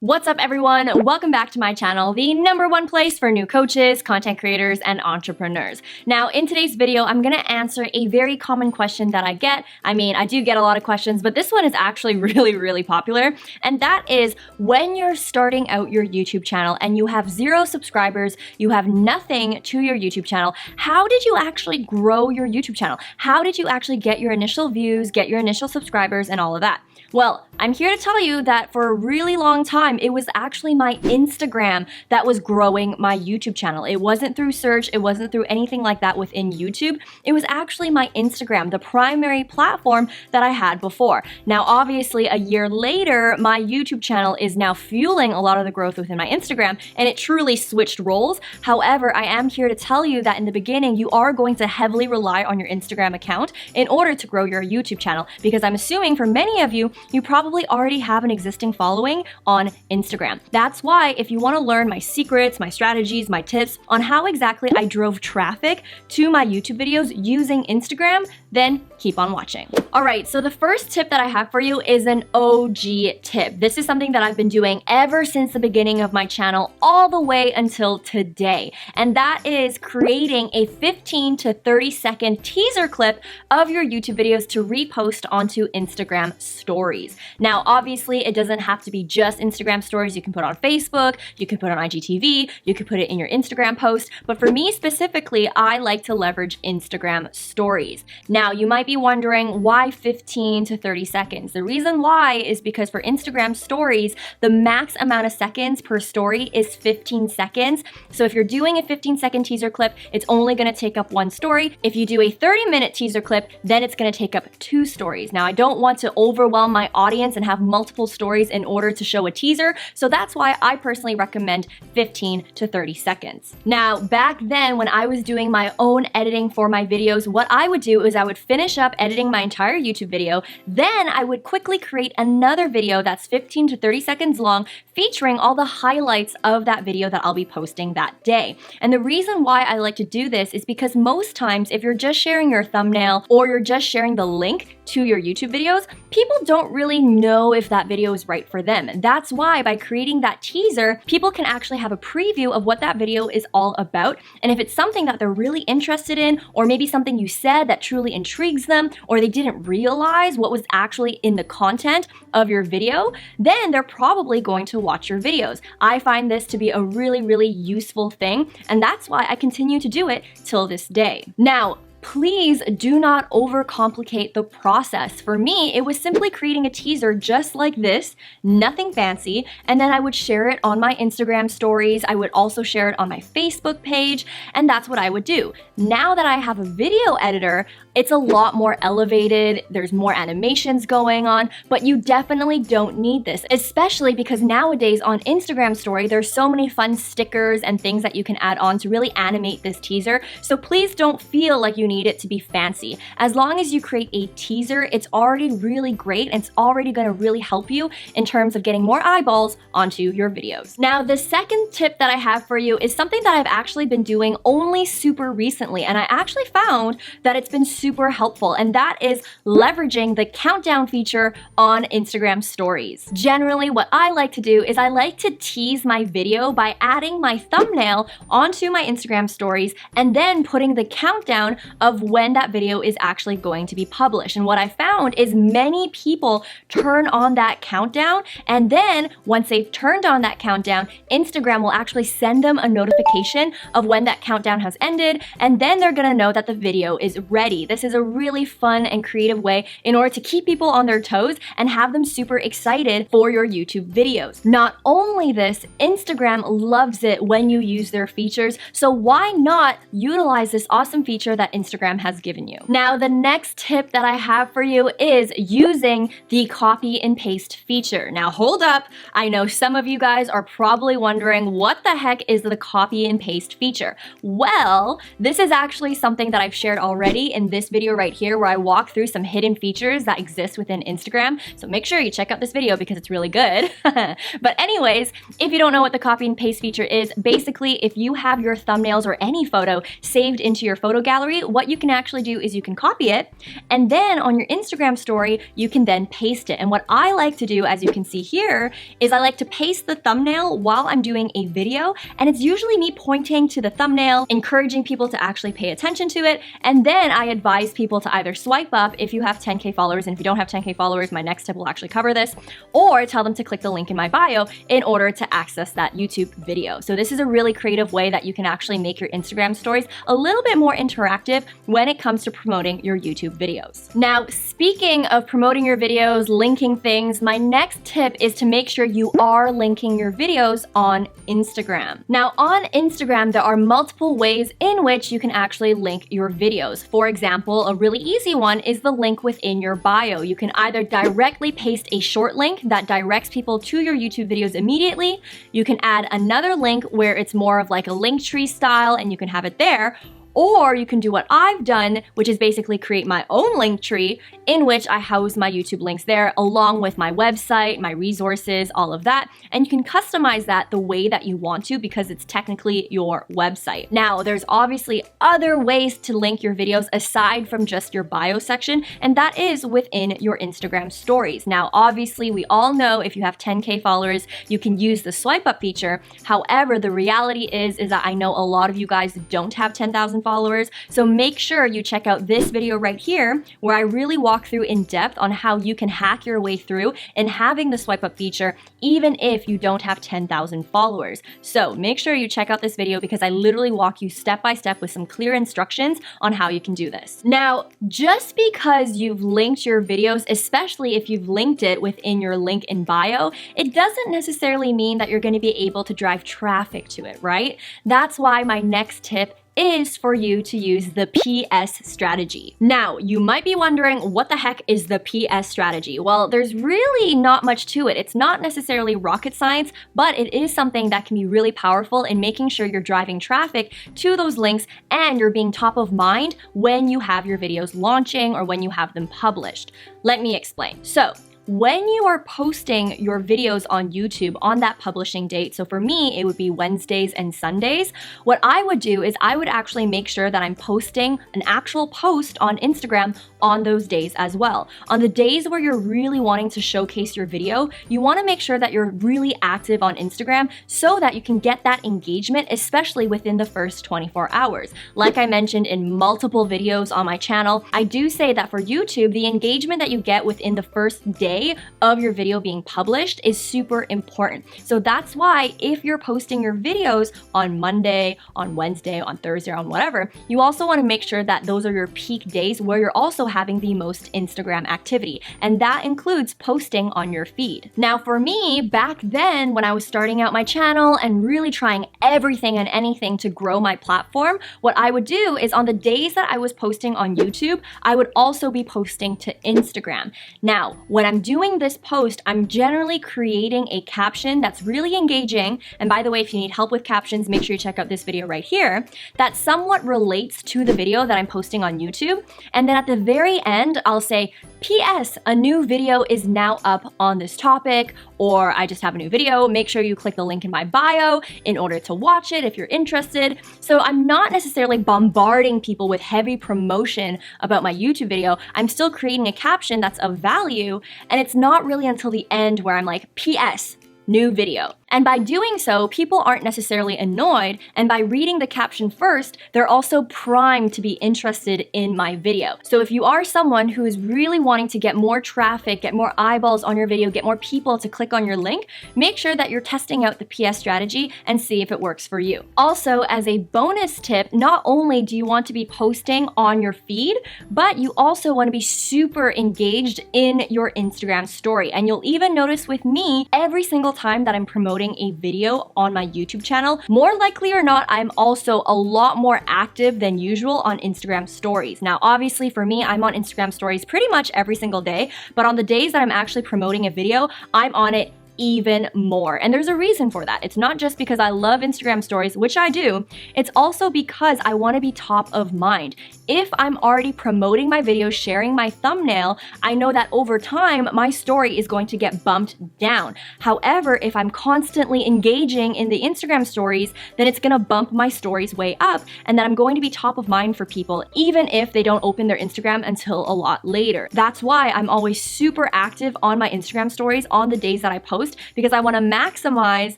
What's up, everyone? Welcome back to my channel, the #1 place for new coaches, content creators, and entrepreneurs. Now, in today's video, I'm gonna answer a very common question that I get. I mean, I do get a lot of questions, but this one is actually really popular. And that is, when you're starting out your YouTube channel and you have 0 subscribers, you have nothing to your YouTube channel, how did you actually grow your YouTube channel? How did you actually get your initial views, get your initial subscribers, and all of that? Well, I'm here to tell you that for a really long time, it was actually my Instagram that was growing my YouTube channel. It wasn't through search, it wasn't through anything like that within YouTube. It was actually my Instagram, the primary platform that I had before. Now, obviously, a year later, my YouTube channel is now fueling a lot of the growth within my Instagram, and it truly switched roles. However, I am here to tell you that in the beginning, you are going to heavily rely on your Instagram account in order to grow your YouTube channel, because I'm assuming for many of you, you probably already have an existing following on Instagram. That's why if you want to learn my secrets, my strategies, my tips on how exactly I drove traffic to my YouTube videos using Instagram, then keep on watching. All right, so the first tip that I have for you is an OG tip. This is something that I've been doing ever since the beginning of my channel all the way until today. And that is creating a 15 to 30 second teaser clip of your YouTube videos to repost onto Instagram stories. Now, obviously, it doesn't have to be just Instagram stories. You can put on Facebook, you can put on IGTV, you can put it in your Instagram post. But for me specifically, I like to leverage Instagram stories. Now, you might be wondering why 15 to 30 seconds. The reason why is because for Instagram stories, the max amount of seconds per story is 15 seconds. So if you're doing a 15-second teaser clip, it's only gonna take up 1 story. If you do a 30-minute teaser clip, then it's gonna take up 2 stories. Now, I don't want to overwhelm my audience and have multiple stories in order to show a teaser, so that's why I personally recommend 15 to 30 seconds. Now, back then when I was doing my own editing for my videos, what I would do is I would finish up editing my entire YouTube video, then I would quickly create another video that's 15 to 30 seconds long featuring all the highlights of that video that I'll be posting that day. And the reason why I like to do this is because most times if you're just sharing your thumbnail or you're just sharing the link to your YouTube videos, people don't really know if that video is right for them. And that's why by creating that teaser, people can actually have a preview of what that video is all about. And if it's something that they're really interested in, or maybe something you said that truly intrigues them, or they didn't realize what was actually in the content of your video, then they're probably going to watch your videos. I find this to be a really useful thing, and that's why I continue to do it till this day. Now, please do not overcomplicate the process. For me, it was simply creating a teaser just like this, nothing fancy, and then I would share it on my Instagram stories. I would also share it on my Facebook page, and that's what I would do. Now that I have a video editor, it's a lot more elevated, there's more animations going on, but you definitely don't need this, especially because nowadays on Instagram story, there's so many fun stickers and things that you can add on to really animate this teaser. So please don't feel like you need it to be fancy. As long as you create a teaser, it's already really great and it's already gonna really help you in terms of getting more eyeballs onto your videos. Now, the second tip that I have for you is something that I've actually been doing only super recently, and I actually found that it's been super helpful, and that is leveraging the countdown feature on Instagram stories. Generally, what I like to do is I like to tease my video by adding my thumbnail onto my Instagram stories and then putting the countdown of when that video is actually going to be published. And what I found is many people turn on that countdown, and then once they've turned on that countdown, Instagram will actually send them a notification of when that countdown has ended, and then they're gonna know that the video is ready. This is a really fun and creative way in order to keep people on their toes and have them super excited for your YouTube videos. Not only this, Instagram loves it when you use their features, so why not utilize this awesome feature that Instagram has given you? Now, the next tip that I have for you is using the copy and paste feature. Now, hold up. I know some of you guys are probably wondering, what the heck is the copy and paste feature? Well, this is actually something that I've shared already in this this video right here where I walk through some hidden features that exist within Instagram. So make sure you check out this video because it's really good. But anyways, if you don't know what the copy and paste feature is, basically if you have your thumbnails or any photo saved into your photo gallery, what you can actually do is you can copy it, and then on your Instagram story, you can then paste it. And what I like to do, as you can see here, is I like to paste the thumbnail while I'm doing a video, and it's usually me pointing to the thumbnail, encouraging people to actually pay attention to it, and then I advise people to either swipe up if you have 10K followers, and if you don't have 10K followers, my next tip will actually cover this, or tell them to click the link in my bio in order to access that YouTube video. So this is a really creative way that you can actually make your Instagram stories a little bit more interactive when it comes to promoting your YouTube videos. Now, speaking of promoting your videos, linking things, my next tip is to make sure you are linking your videos on Instagram. Now, on Instagram, there are multiple ways in which you can actually link your videos. For example, a really easy one is the link within your bio. You can either directly paste a short link that directs people to your YouTube videos immediately. You can add another link where it's more of like a link tree style and you can have it there. Or you can do what I've done, which is basically create my own link tree in which I house my YouTube links there along with my website, my resources, all of that. And you can customize that the way that you want to because it's technically your website. Now, there's obviously other ways to link your videos aside from just your bio section, and that is within your Instagram stories. Now, obviously, we all know if you have 10K followers, you can use the swipe up feature. However, the reality is that I know a lot of you guys don't have 10,000 followers. So make sure you check out this video right here where I really walk through in depth on how you can hack your way through and having the swipe up feature even if you don't have 10,000 followers. So make sure you check out this video because I literally walk you step by step with some clear instructions on how you can do this. Now, just because you've linked your videos, especially if you've linked it within your link in bio, it doesn't necessarily mean that you're going to be able to drive traffic to it, right? That's why my next tip is for you to use the PS strategy. Now, you might be wondering, what the heck is the PS strategy? Well, there's really not much to it. It's not necessarily rocket science, but it is something that can be really powerful in making sure you're driving traffic to those links and you're being top of mind when you have your videos launching or when you have them published. Let me explain. So, when you are posting your videos on YouTube on that publishing date, so for me, it would be Wednesdays and Sundays, what I would do is I would actually make sure that I'm posting an actual post on Instagram on those days as well. On the days where you're really wanting to showcase your video, you want to make sure that you're really active on Instagram so that you can get that engagement, especially within the first 24 hours. Like I mentioned in multiple videos on my channel, I do say that for YouTube, the engagement that you get within the first day of your video being published is super important. So that's why if you're posting your videos on Monday, on Wednesday, on Thursday, on whatever, you also want to make sure that those are your peak days where you're also having the most Instagram activity. And that includes posting on your feed. Now for me, back then when I was starting out my channel and really trying everything and anything to grow my platform, what I would do is on the days that I was posting on YouTube, I would also be posting to Instagram. Now, when I'm doing this post, I'm generally creating a caption that's really engaging. And by the way, if you need help with captions, make sure you check out this video right here that somewhat relates to the video that I'm posting on YouTube. And then at the very end, I'll say, PS, a new video is now up on this topic, or I just have a new video. Make sure you click the link in my bio in order to watch it if you're interested. So I'm not necessarily bombarding people with heavy promotion about my YouTube video. I'm still creating a caption that's of value, and it's not really until the end where I'm like, PS, new video. And by doing so, people aren't necessarily annoyed, and by reading the caption first, they're also primed to be interested in my video. So if you are someone who is really wanting to get more traffic, get more eyeballs on your video, get more people to click on your link, make sure that you're testing out the PS strategy and see if it works for you. Also, as a bonus tip, not only do you want to be posting on your feed, but you also want to be super engaged in your Instagram story. And you'll even notice with me, every single time that I'm promoting a video on my YouTube channel, more likely or not, I'm also a lot more active than usual on Instagram stories. Now, obviously for me, I'm on Instagram stories pretty much every single day, but on the days that I'm actually promoting a video, I'm on it even more. And there's a reason for that. It's not just because I love Instagram stories, which I do. It's also because I want to be top of mind. if I'm already promoting my video, sharing my thumbnail, I know that over time, my story is going to get bumped down. However, if I'm constantly engaging in the Instagram stories, then it's gonna bump my stories way up, and then I'm going to be top of mind for people, even if they don't open their Instagram until a lot later. That's why I'm always super active on my Instagram stories on the days that I post, because I wanna maximize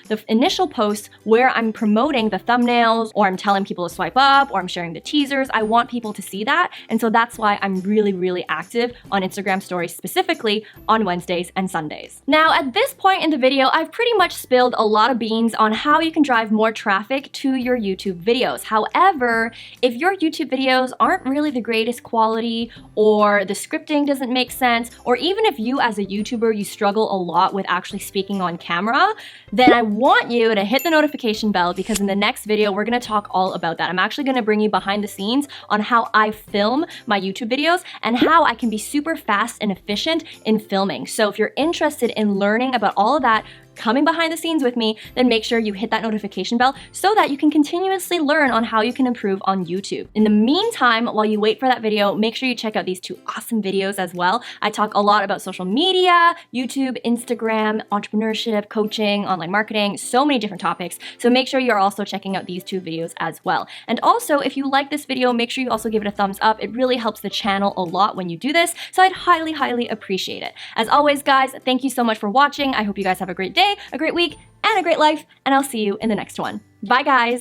the initial posts where I'm promoting the thumbnails, or I'm telling people to swipe up, or I'm sharing the teasers. I want people to see that, and so that's why I'm really active on Instagram stories, specifically on Wednesdays and Sundays. Now, at this point in the video, I've pretty much spilled a lot of beans on how you can drive more traffic to your YouTube videos. However, if your YouTube videos aren't really the greatest quality, or the scripting doesn't make sense, or even if you as a YouTuber, you struggle a lot with actually speaking on camera, then I want you to hit the notification bell, because in the next video, we're gonna talk all about that. I'm actually gonna bring you behind the scenes on how I film my YouTube videos and how I can be super fast and efficient in filming. So if you're interested in learning about all of that, coming behind the scenes with me, then make sure you hit that notification bell so that you can continuously learn on how you can improve on YouTube. In the meantime, while you wait for that video, make sure you check out these two awesome videos as well. I talk a lot about social media, YouTube, Instagram, entrepreneurship, coaching, online marketing, so many different topics. So make sure you're also checking out these two videos as well. And also, if you like this video, make sure you also give it a thumbs up. It really helps the channel a lot when you do this. So I'd highly appreciate it. As always, guys, thank you so much for watching. I hope you guys have a great day, a great week, and a great life, and I'll see you in the next one. Bye, guys.